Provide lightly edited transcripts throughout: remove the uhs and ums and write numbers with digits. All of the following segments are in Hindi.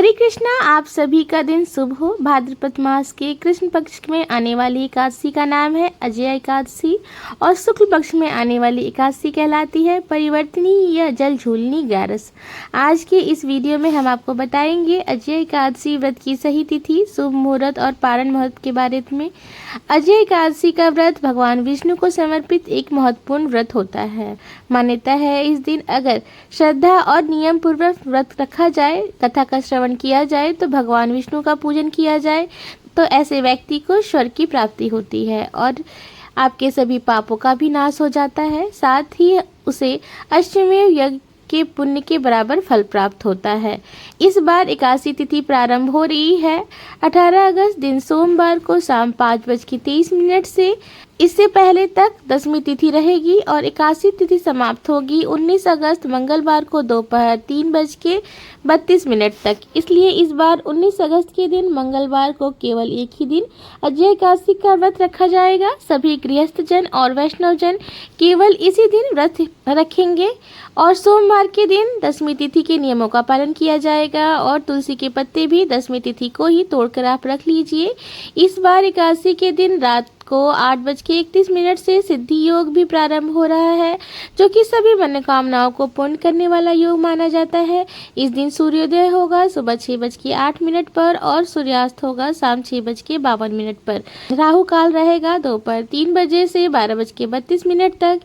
हरे कृष्णा। आप सभी का दिन शुभ हो। भाद्रपद मास के कृष्ण पक्ष में आने वाली एकादशी का नाम है अजय एकादशी और शुक्ल पक्ष में आने वाली एकादशी कहलाती है परिवर्तनी या जल झूलनी ग्यारस। आज के इस वीडियो में हम आपको बताएंगे अजय एकादशी व्रत की सही तिथि, शुभ मुहूर्त और पारण मुहूर्त के बारे में। अजय एकादशी का व्रत भगवान विष्णु को समर्पित एक महत्वपूर्ण व्रत होता है। मान्यता है इस दिन अगर श्रद्धा और नियम पूर्वक व्रत रखा जाए, कथा का श्रवण किया जाए तो भगवान विष्णु का पूजन किया जाए तो ऐसे व्यक्ति को स्वर्ग की प्राप्ति होती है और आपके सभी पापों का भी नाश हो जाता है। साथ ही उसे अश्वमेध यज्ञ के पुण्य के बराबर फल प्राप्त होता है। इस बार एकादशी तिथि प्रारंभ हो रही है 18 अगस्त दिन सोमवार को शाम 5:23 से। इससे पहले तक दसवीं तिथि रहेगी और एकादशी तिथि समाप्त होगी 19 अगस्त मंगलवार को दोपहर 3:32 तक। इसलिए इस बार 19 अगस्त के दिन मंगलवार को केवल एक ही दिन अजय एकादशी का व्रत रखा जाएगा। सभी गृहस्थ जन और वैष्णव जन केवल इसी दिन व्रत रखेंगे और सोमवार के दिन दसवीं तिथि के नियमों का पालन किया जाएगा और तुलसी के पत्ते भी दसवीं तिथि को ही तोड़कर आप रख लीजिए। इस बार एकादशी के दिन रात को 8:31 से सिद्धि योग भी प्रारंभ हो रहा है, जो कि सभी मनोकामनाओं को पूर्ण करने वाला योग माना जाता है। इस दिन सूर्योदय होगा सुबह 6:08 पर और सूर्यास्त होगा शाम 6:52 पर। राहु काल रहेगा दोपहर 3 बजे से 12:32 तक।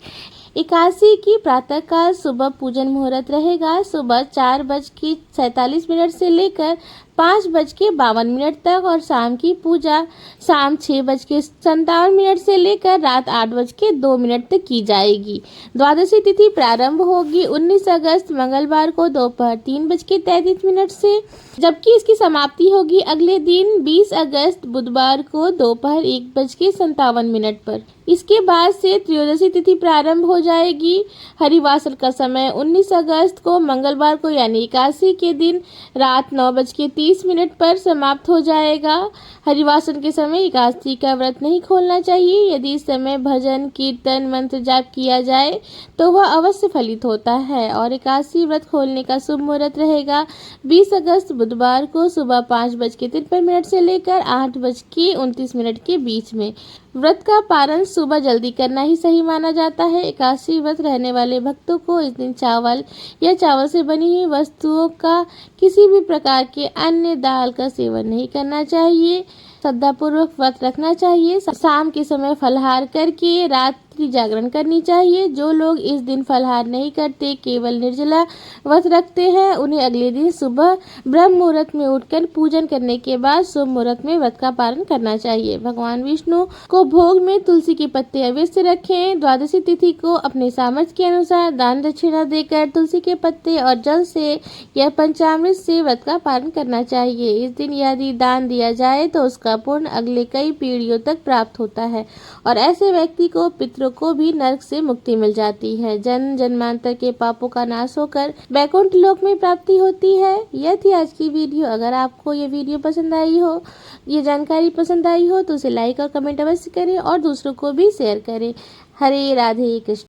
एकादशी की प्रातः काल सुबह पूजन मुहूर्त रहेगा सुबह 4:47 से लेकर 5:52 तक और शाम की पूजा शाम 6:57 से लेकर रात 8:02 तक की जाएगी। द्वादशी तिथि प्रारंभ होगी 19 अगस्त मंगलवार को दोपहर 3:33 से, जबकि इसकी समाप्ति होगी अगले दिन 20 अगस्त बुधवार को दोपहर 1:57 पर। इसके बाद से त्रयोदशी तिथि प्रारंभ हो जाएगी। हरिवासर का समय 19 अगस्त को मंगलवार को यानी एकादशी के दिन रात 9:30 पर समाप्त हो जाएगा। हरिवासर के समय एकादशी का व्रत नहीं खोलना चाहिए। यदि इस समय भजन कीर्तन मंत्र जाप किया जाए तो वह अवश्य फलित होता है। और एकादशी व्रत खोलने का शुभ मुहूर्त रहेगा 20 अगस्त बुधवार को सुबह 5:53 से लेकर 8:29 के बीच में। व्रत का पारण सुबह जल्दी करना ही सही माना जाता है। एकादशी व्रत रहने वाले भक्तों को इस दिन चावल या चावल से बनी हुई वस्तुओं का किसी भी प्रकार के अन्य दाल का सेवन नहीं करना चाहिए। श्रद्धापूर्वक व्रत रखना चाहिए। शाम के समय फलाहार करके रात्रि जागरण करनी चाहिए। जो लोग इस दिन फलाहार नहीं करते, केवल निर्जला व्रत रखते हैं, उन्हें अगले दिन सुबह ब्रह्म मुहूर्त में उठकर पूजन करने के बाद शुभ मुहूर्त में व्रत का पालन करना चाहिए। भगवान विष्णु को भोग में तुलसी के पत्ते अवश्य रखें। द्वादशी तिथि को अपने सामर्थ्य के अनुसार दान दक्षिणा देकर तुलसी के पत्ते और जल से या पंचामृत से व्रत का पालन करना चाहिए। इस दिन यदि दान दिया जाए तो उसका पुण्य अगले कई पीढ़ियों तक प्राप्त होता है और ऐसे व्यक्ति को पितरों को भी नरक से मुक्ति मिल जाती है। जन्म जन्मांतर के पापों का नाश होकर वैकुंठ लोक में प्राप्ति होती है। यह थी आज की वीडियो। अगर आपको ये वीडियो पसंद आई हो, ये जानकारी पसंद आई हो तो उसे लाइक और कमेंट अवश्य करें और दूसरों को भी शेयर करें। हरे राधे कृष्ण।